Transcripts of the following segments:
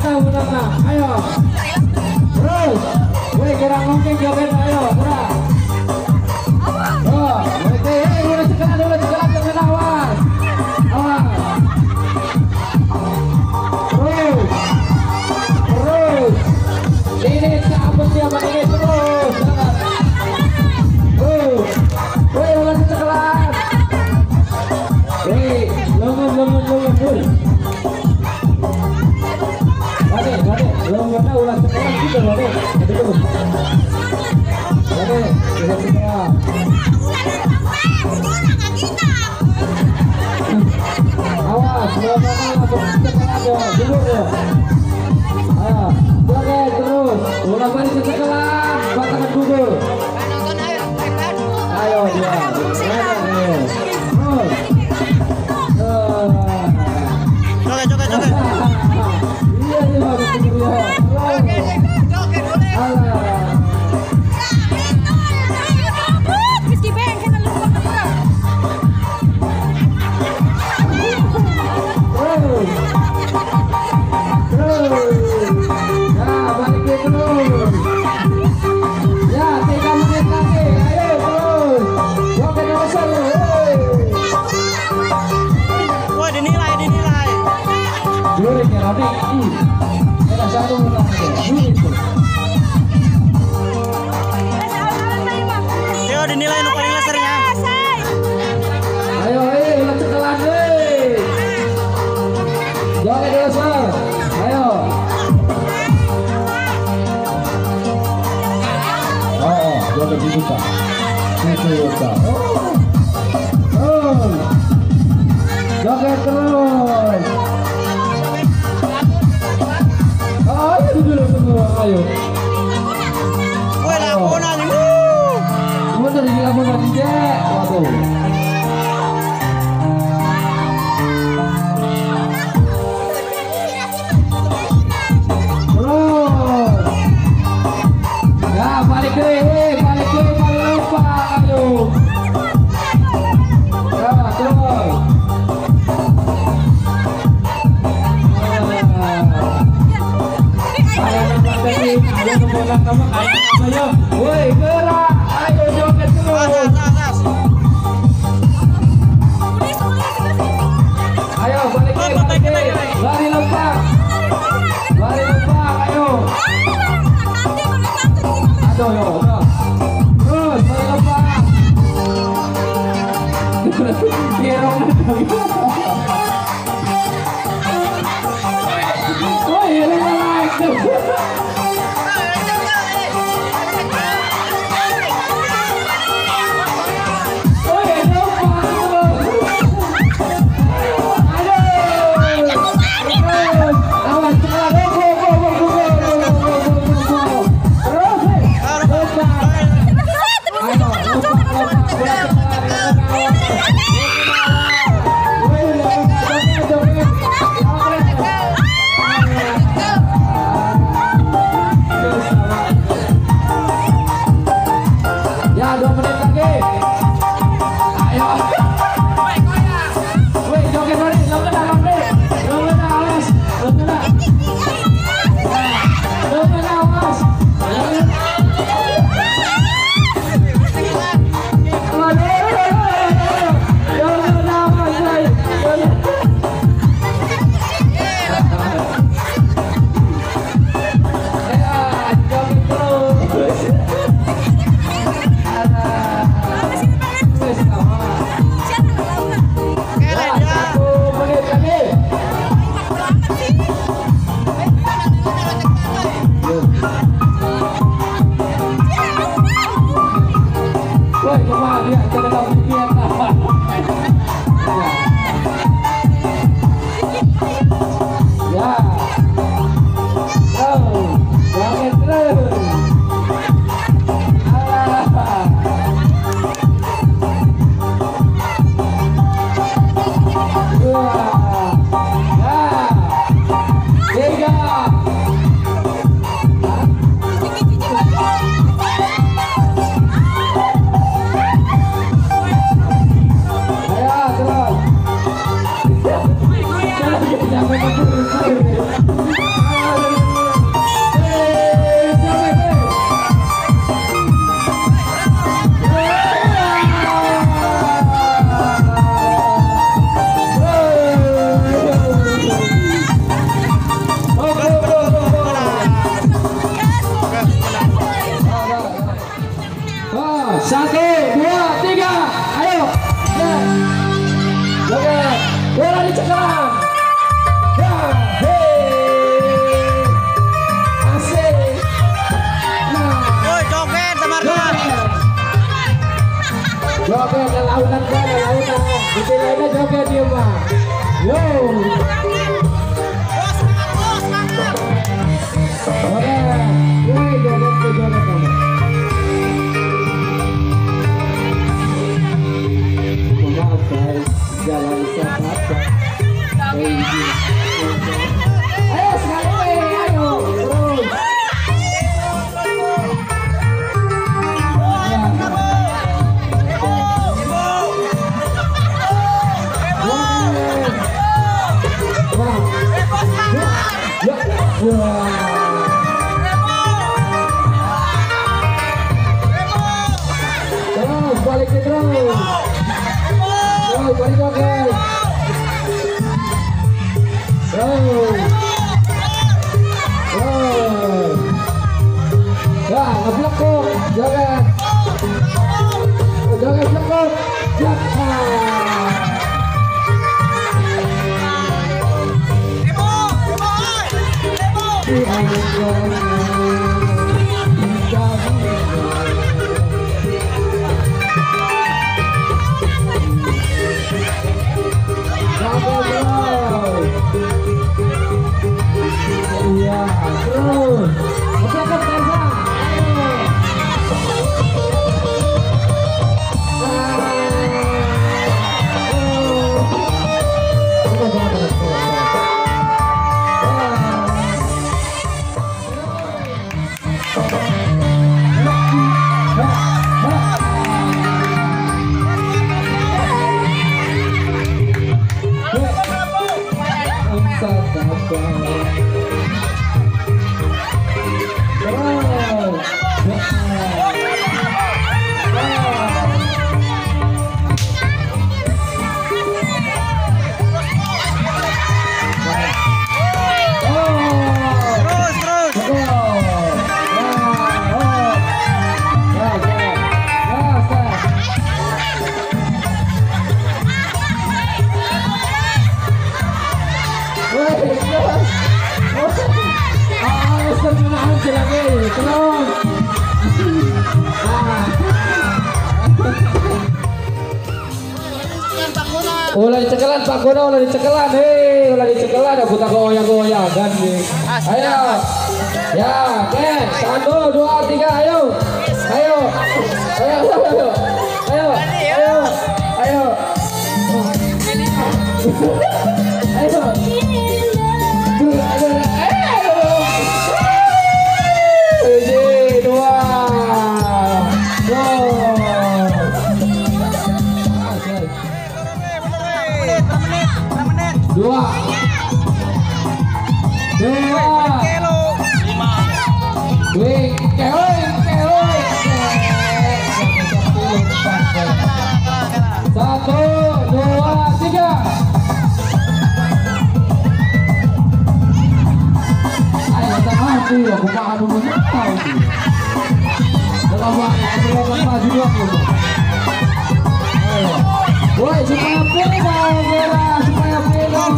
Utama. Ayo. Terus. Woi, gerak mungkin joget ayo, gerak. Oh, oke, udah sekarang jangan awas. Awas. Terus. Ini siapa ini terus. Woi, udah sekarang. Woi, lungun. Gade, lomba ulang sekolah juga gade. Awas, terus, ulang balik ke sekolah, batakan gugur. Ayo dia, joget. Dinilai paling lasernya. Ayo, ulang setelan deh. Joget dulu, Sir. Ayo. Joget dibuka. Joget terus. Ayo dulu semua, ayo. Woi, laponan ini. Bener ini laponan dia. Waduh. Balik lupa, ayo. Ya, terus. Ayo, woi, gerak, ayo joget terus. Ayo balik lari lompat, ayo. Aduh, yo, terus balik lompat. Woi, like. Joget lautan kan, lautan. Dipilihnya joget dia mah. Yo. Oke, ini joget kamu. Maaf guys, jalan sahabat. Ayo sekali, ayo terus. Terus balikin terus. Balik joget. Ya, ngeblok kok, joget. Joget blok. Iya, terus. Ulah dicekelan Pak Gono, ulah dicekelan, hei, ulah dicekelan, aku tak goyang-goyangan nih. Ayo, ya, oke, 1, 2, 3, ayo, ayo, ayo, ayo, ayo, ayo, ayo, dua, satu, dua, tiga. Ayo tak mampu, aku makan dulu tahu. Dalam waktu maju aku. Ayo, woi supaya pegang merah, supaya pegang.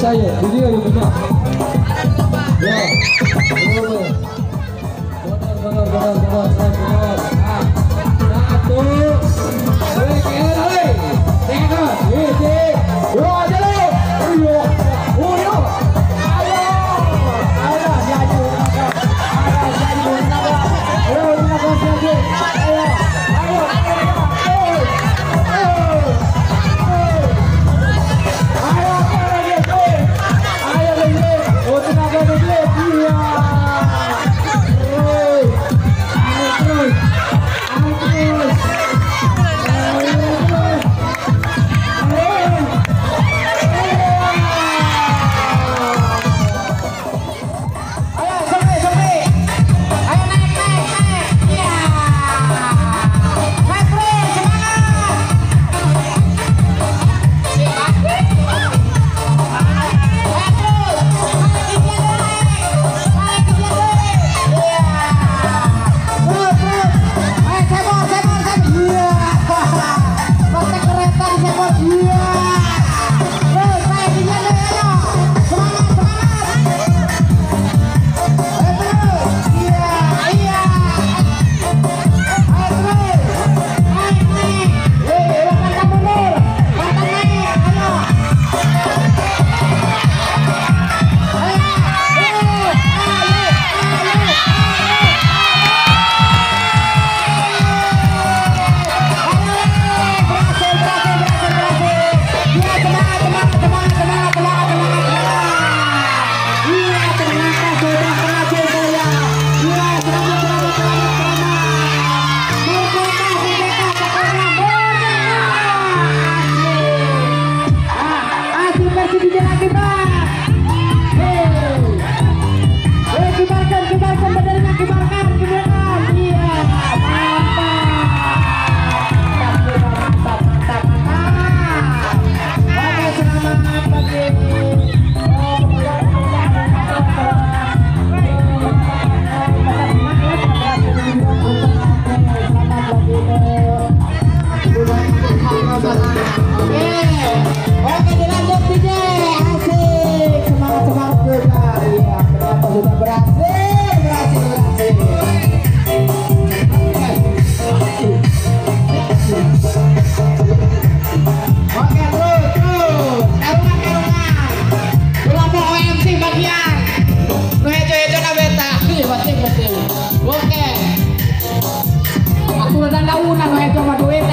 Saya, video yang benar. Ya, benar. Satu, sudah berhasil. Oke, terus. Erungan. Kelompok OMC bagian. Nu hejo-hejo na beta. Betul. Oke. Aku udah daunan nu hejo mah duit